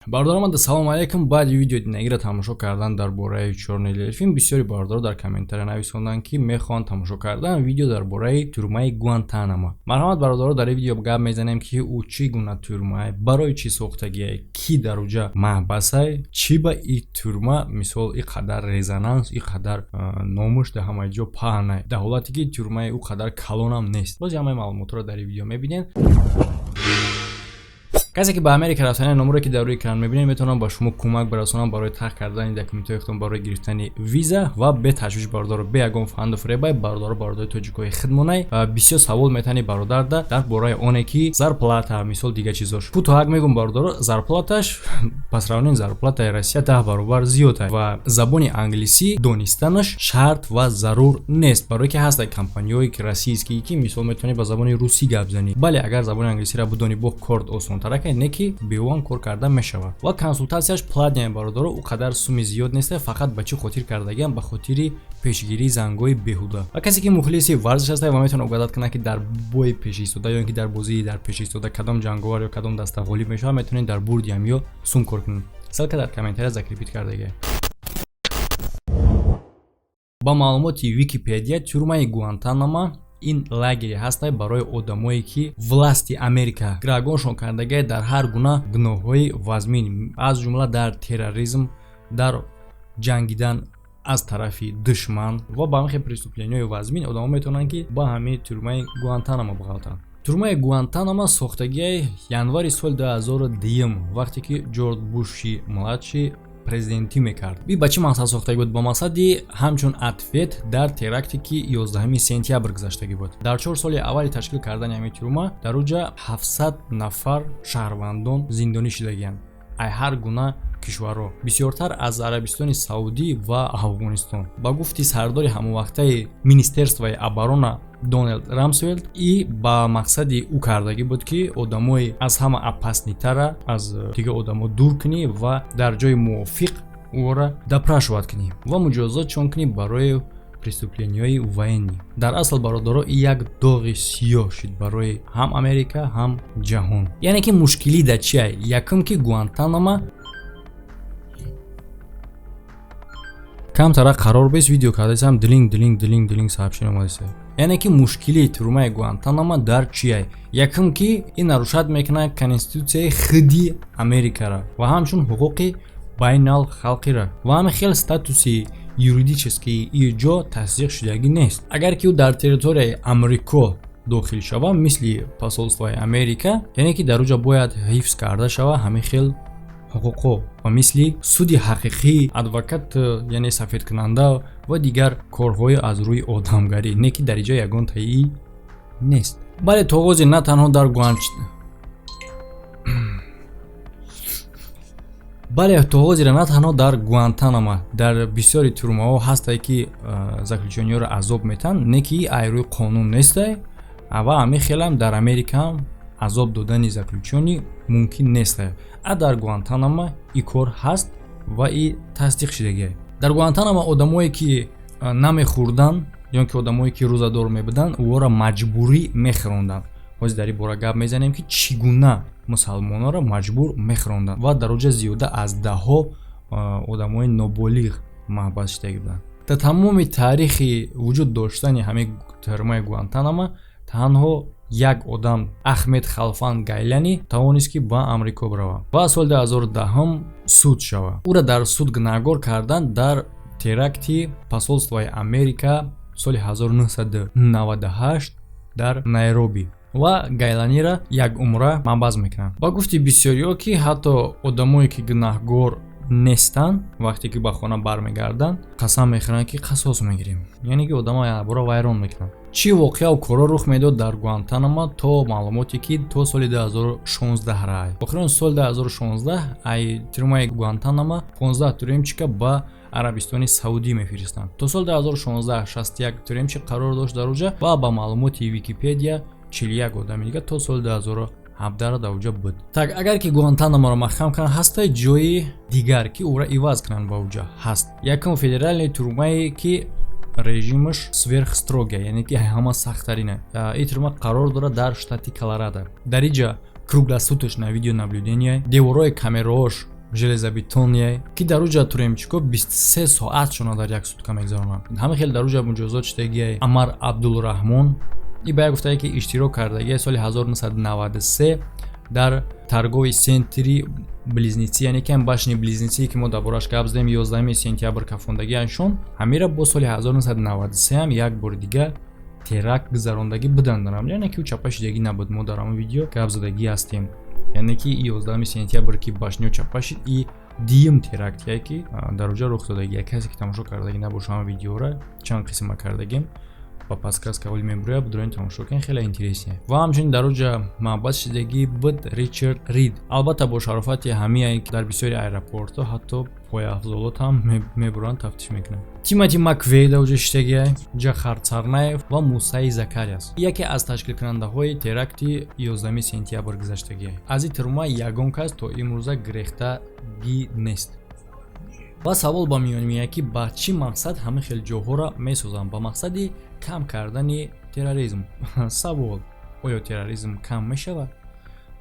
Бардор, салом алейкум. Баъди видеои динагиро тамошо кардан дар бораи чорнилии филм, бисёри бардор дар комментария нависонданд ки мехоҳанд тамошо кардан видео дар бораи тюрмаи Гуантанамо. Марҳамат бародаро, дар ин видео гап мезанем ки ӯ чӣ гуна тюрмае, барои чӣ сохтагие, ки дар уҷа маҳбасае, чӣ ба ин тюрма мисол ин қадар резонанс, ин қадар номуш дар ҳамаи ҷо паҳнае, дар ҳолате ки тюрмаи ӯ қадар калонам нест. Боз ҳамаи маълумотро дар ин видео мебинед. касе ки ба Америка рафтани номере ки дар рӯи экран мебинед метавонам ба шумо кӯмак барасонам барои тақ кардани документҳои худтон барои гирифтани виза ва бе ташвиш бародаро, бе ягон фанду фребай бародари тоҷикои хидмонай бисёр савол метани бародарда дар бораи оне ки зарплата мисол дигар чизош. Пу то ҳак мегум бародаро, зарплаташ пас равнин зарплатаи Россия 10 баробар зиёд аст ва забони англисӣ донистанаш шарт ва зарур нест, барое ки ҳаста компанияҳои российские ки мисол метавонӣ ба забони русӣ гап зани. Бале агар забони англисиро будони бо корд осонтар не ки беон кор карда мешавад ва консултатсияш платняи бародаро ӯ қадар суми зиёд нест, фақат ба чӣ хотир кардагиам, ба хотири пешгирии зангои беҳуда. Ва касе ки мухлиси варзиш аст ва метавонад угадат кунад ки дар бой пешистода ё ин ки дар бозии дар пешистода кадом ҷанговар ё кадом даста ғолиб мешавад, метавонед дар бурдиам ё сум кор кунед. ссилка дар комментария закрепит кардагие. ба маълумоти Википедия, тюрмаи Гуантанамо ин лагери ҳастай барои одамое ки власти Америка гирогоншон кардагие дар ҳар гуна гуноҳҳои вазмин, аз ҷумла дар терроризм, дар ҷангидан аз тарафи душман ва ба ҳамин хел преступлениҳои вазмин одамҳо метавонанд ки ба ҳамин тюрмаи Гуантанамо бағалтанд. Тюрмаи Гуантанамо сохтагии январи соли 2002 вақте ки Ҷорҷ Буши младший президентӣ мекард. Би ба чӣ мақсад сохтагӣ буд? Ба мақсади ҳамчун ответ дар теракте ки 11 сентябр гузаштагӣ буд. Дар 4 соли аввали ташкил кардани ҳамин тюрма дар уҷа 700 нафар шаҳрвандон зиндонӣ шудагиянд. Ай ҳар гуна кишварҳо, бисёртар аз Арабистони Саудӣ ва Афғонистон. Ба гуфти сардори ҳамовақтаи Министерствои оборона Дональд Рамсфелд, и ба мақсади ӯ кардагӣ буд ки одамои аз ҳама опаснитара аз дига одамо дур кунӣ ва дар ҷои мувофиқ ӯро допрашиват кунӣ ва муҷозотшон кунӣ барои преступлениҳои военӣ. Дар асл бародаро ин як доғи сиёҳ шуд барои ҳам Америка, ҳам ҷаҳон. Яъне ки мушкилӣ дар чи ай? Якум ки Гуантанамо камтара қарор бест видео кардасам дилинг сообщение омадеса. Яъне ки мушкили тюрмаи Гуантанамо дар чи ай? Якум ки ин нарушад мекунад конститутсияи худи Америкаро ва ҳамчун ҳуқуқи байналхалқиро ва ҳамин хел статуси юридически ин ҷо тасдиқ шудагӣ нест. Агар ки ӯ дар территорияи Амрико дохил шава мисли посолствои Америка, яъне ки дар уҷа бояд ҳифз карда шава ҳамин хел ҳуқуқҳо ва мисли суди ҳақиқӣ, адвокат яъне сафедкунанда ва дигар корҳои аз рӯи одамгарӣ, не ки дар инҷо ягон таъйи нест. Бале тоғози на танҳо дар Гуантанамо, дар бисёри тюрмаҳо ҳастае ки заключёниёро азоб метан, не ки ай рӯи қонун нестай ва ҳамин хелам дар Америка ҳам азоб додани заключёнӣ мумкин нестай. Дар Гуантанамо ин кор ҳаст ва ин тасдиқ шудагие. Дар Гуантанамо одамое ки намехӯрданд ё ки одамое ки рӯзадор мебуданд ӯро маҷбурӣ мехӯронданд. ҳозир дар ин бора гап мезанем ки чӣ гуна мусалмононро маҷбур мехӯронданд ва дар уҷа зиёда аз даҳҳо одамои ноболиғ маҳбас шудагӣ буданд. дар тамоми таърихи вуҷуд доштани ҳамин тюрмаи Гуантанамо танҳо як одам Ахмед Халфан Гайлани тавонист ки ба Амрико барава ва соли 2010 суд шава. ӯро дар суд гунаҳгор карданд дар теракти посолствои Америка соли 1998 дар Найроби ва Гайланиро як умра маҳбас мекунанд. Ба гуфти бисёриҳо ки ҳатто одамое ки гунаҳгор нестанд вақте ки ба хона бармегарданд қасам мехӯранд ки қисос мегирем, яъне ки одамо ябора вайрон мекунанд. Чӣ воқеа коро рух медод дар Гуантанамо то маълумоте ки то соли 2016 рай. Охирон соли 2016 ай тюрмаи Гуантанамо 15 тюремчика ба Арабистони Саудӣ мефиристанд. То соли 2016 61 тюремчик қарор дошт дар уҷа ва ба маълумоти Википедия 41 одами дига то соли 2017 дар уҷа буд. Так агар ки Гуантанаморо маҳкам кунанд, ҳастай ҷои дигар ки ӯро иваз кунанд ба уҷа ҳаст. Якум федерални тюрмае ки режимаш сверхстрогия, яъне ки ҳама сахттарина. Ин тюрма қарор дорад дар штати Колорадо. Дар инҷа круглосуточное видеонаблюдение, деворои камераош железобетоние ки дар уҷа туремчико 23 соатшона дар як сутка мегзаронанд. Ҳама хел дар уҷа муҷозот шудагиай Амар Абдулраҳмон и бая гуфтае ки иштирок кардагиай соли 1993 дар торгови центри близнитсӣ, яъне ки ҳам башни близнитсие ки мо дар бораш гап задем 11 сентябр кафондагиашон ҳамира бо соли 1993 ҳам як бори дига теракт гузарондагӣ буданд дар ҳамҷо, яъне ки ӯ чапа шидагӣ набуд. Мо дар ҳамон видео гап задагӣ ҳастем, яъне ки 11 сентябр ки башниҳо чапа шид и диюм терактие ки дар уҷа рух додагӣ. Касе ки тамошо кардагӣ набоша ҳама видеоро чанд қисма кардагим ба паскас каволи мебуря будроин тамошо кунед, хеле интересне. Ва ҳамчунин дар уҷа маҳбат шидагӣ буд Ричард Рид, албатта бо шарофати ҳамияе ки дар бисёри аэропортҳо ҳатто пояафзолот ҳам мебуранд тафтиш мекунанд. Тимоти Маквей дар уҷа шидагиай, Ҷахар Царнаев ва Мусаи Закарияс, яке аз ташкилкунандаҳои теракти 11 сентябр гузаштагиай. Аз ин тирма ягон кас то имрӯза гирехтагӣ нест. ва савол ба миён меяд ки ба чӣ мақсад ҳама хел ҷоҳоро месозанд? Ба мақсади кам кардани терроризм. Савол: оё терроризм кам мешавад?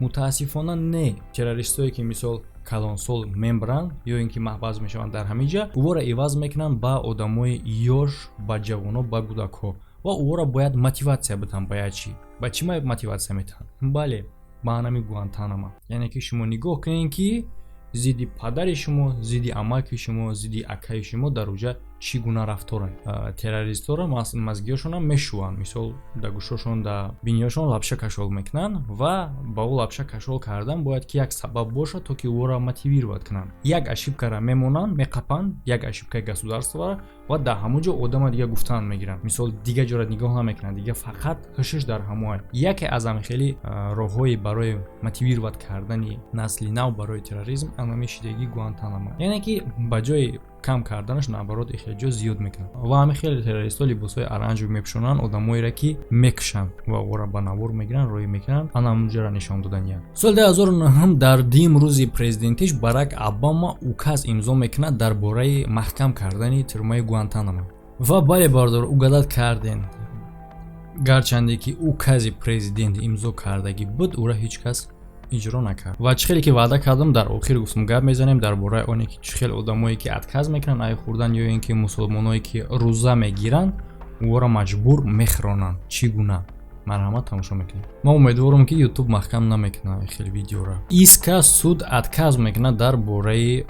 Мутаассифона не. Террористое ки мисол калонсол мембаранд ё ин ки маҳбас мешаванд дар ҳамин ҷа, ӯро иваз мекунанд ба одамои ёш, ба ҷавоно, ба кӯдакҳо ва ӯро бояд мотиватсия бидиҳанд. Ба чӣ? Ба чӣ мотиватсия метиҳанд? Бале, ба ҳамин Гуантанамо. Яъне ки шумо нигоҳ кунед ки зидди падари шумо, зидди амаки шумо, зидди акаи шумо дар уҷа чӣ гуна рафтора. Террористҳоро мазгиёшонам мешуванд, мисол да гӯшошон, да биниёшон лапша кашол мекунанд ва ба ӯ лапша кашол кардан бояд ки як сабаб бошад, то ки ӯро мотивировать кунанд. Як ошибкара мемонанд, меқапанд, як ошибкаи государствора ва дар ҳамон ҷо одама дига гуфтан мегиранд. Мисол дига ҷора нигоҳ намекунанд, дига фақат ҳушш дар ҳамои. Яке аз амхели роҳҳои барои мотивировать кардани насли нав барои терроризм анамишидагӣ Гуантанамо. Яъне ки ба ҷои кам карданаш наоборот ихтиёҷ зиёд мекунад. Ва ҳамин хеле террористҳо либосҳои оранҷевӣ мепӯшонанд, одамоеро ки мекушанд ва ӯро ба навор мегиранд, роҳӣ мекунанд. Ана ҳамонҷоро нишон додания. Соли 2009 дар дим рӯзи президентиш Барак Обама указ имзо мекунад дар бораи маҳкам кардани тюрмаи Гуантанамо. Ва бале бардор угадат карден. Гарчанде ки укази президент имзо кардагӣ буд, ӯро ҳеҷ кас иҷро накард. Ва чӣ хеле ки ваъда кардам, дар охир гуфтам гап мезанем дар бораи оне ки чӣ хел одамое ки отказ мекунанд ай хурдан ё ин ки мусулмоное ки рӯза мегиранд, ӯро маҷбур мехронанд. Чӣ гуна? Марҳамат, тамошо мекунед. Мо умедворам ки YouTube маҳкам намекунад хел видеоро. Иска суд отказ мекунад дар бораи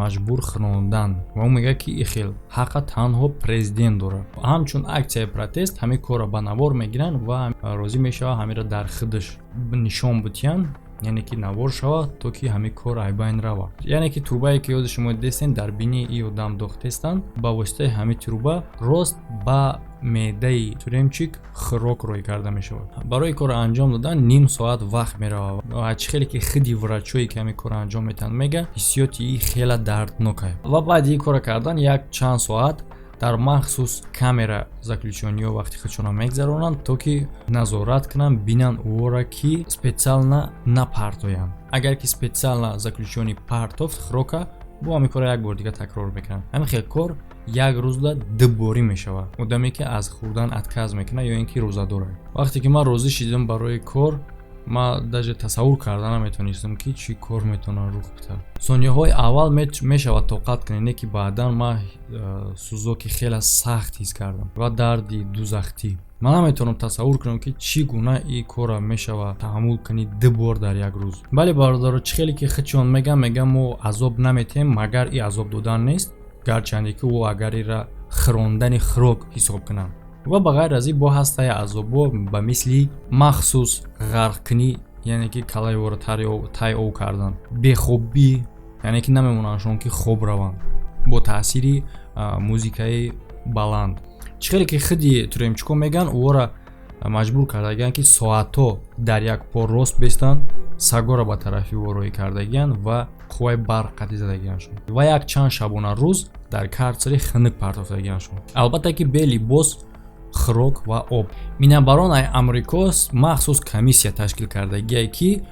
маҷбур хрондан ва ӯ мегӯяд ки ин хел ҳаққа танҳо президент дорад. Ҳамчун аксияи протест ҳамин корро ба навор мегиранд ва розӣ мешавад ҳамиро дар хидаш нишон бутиянд, яъне ки навор шавад, то ки ҳамин кор айбайн равад. Яъне ки турбае ки ёди шумо дестен дар бини и одам дохтестанд, ба воситаи ҳамин турба рост ба меъдаи туремчик хӯрок рой карда мешавад. Барои кор анҷом додан ним соат вақт меравад. Чӣ хеле ки хиди врачое ки ҳамин корро анҷом метиҳанд мега, ҳиссиёти хеле дарднок аст. Ва баъди ин корро кардан як чанд соат дар махсус камера заключёниё вақти худшона мегзаронанд, то ки назорат кунанд, бинанд ӯро ки специально напартоянд. Агар ки специально заключёни партофт хӯрока, бо ҳамин корро як бор дига такрор мекунанд. Ҳамин хел кор як рӯзда дуборӣ мешавад. Одаме ки аз хӯрдан отказ мекунад ё ин ки рӯзадор аст. Вақте ки ман розӣ шидам барои кор, ман даже тасаввур карда наметонистам ки чӣ кор метавонад рух бидиҳад. Сониyaҳои аввал мешавад тоқат кунед, не ки баъдан ман сӯзоки хеле сахт ҳис кардам ва дарди дузахтӣ. Ман наметавонам тасаввур кунам ки чӣ гуна ин корро мешавад таҳаммул кунед 2 бор дар як рӯз. Бале бародаро, чӣ хеле ки худшон мегам мо азоб наметем, магар ин азоб додан нест, гарчанде ки ӯ агариро хӯрондани хӯрок ҳисоб кунанд. ва ба ғайр аз ин бо ҳастаи азобо ба мисли махсус ғарқкунӣ, яъне ки калаеворо тайёр кардан, бехобӣ, яъне ки намемонандшон ки хоб раванд бо таъсири музикаи баланд. Чӣ хеле ки худи туремчико меган, ӯро маҷбур кардагиянд ки соатҳо дар як пор рост бестанд, сагоро ба тарафи ӯ роӣ кардагиянд ва қувваи барқ қатӣ задагияншон ва як чанд шабона рӯз дар карцери хунук партофтагияншон. Албатта ки бе либос, хӯрок ва об. Минабарони Амрико махсус комиссия ташкил кардагияе ки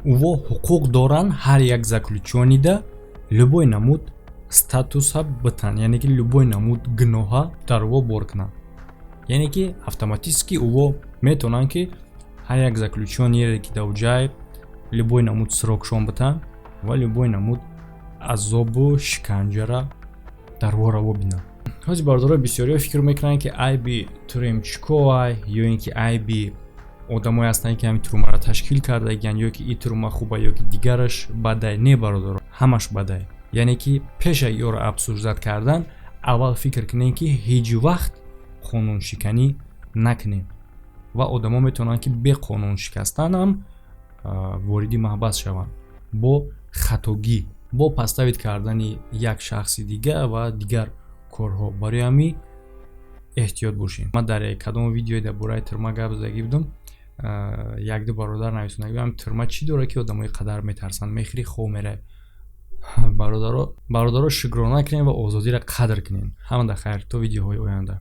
ӯво ҳуқуқ доранд ҳар як заключёнида любой намуд статуса битан, яъне ки любой намуд гуноҳа дар ӯво бор кунанд. Яъне ки автоматически ӯво метавонанд ки ҳар як заключёниере ки дар ҷай любой намуд срокшон битан ва любой намуд азобу шиканҷара дар вораво бинанд. ҳозир бародарои бисёриҳо фикр мекунанд ки айби туремчикоай ё ин ки айби одамое ҳастанд ки ҳамин турмаро ташкил кардагиянд ё ки ин турма хуба ё ки дигараш бадай. Не бародаро, ҳамаш бадай. яъне ки пеша ёро обсуждат кардан аввал фикр кунем ки ҳеҷ вақт қонуншиканӣ накунем ва одамо метавонанд ки бе қонун шикастан ҳам вориди маҳбас шаванд бо хатогӣ, бо паставид кардани як шахси дигар ва дигар корҳо. барои ҳамин эҳтиёт бошем. ман дар кадом видеои дар бораи турма гап зада будам. як ду бародар нависонда гӯям турма чӣ дорад ки одамои қадар метарсанд, мехири хоб мерай. бародаро шукрона кунем ва озодиро қадр кунем. ҳамада хайр, то видеоҳои оянда.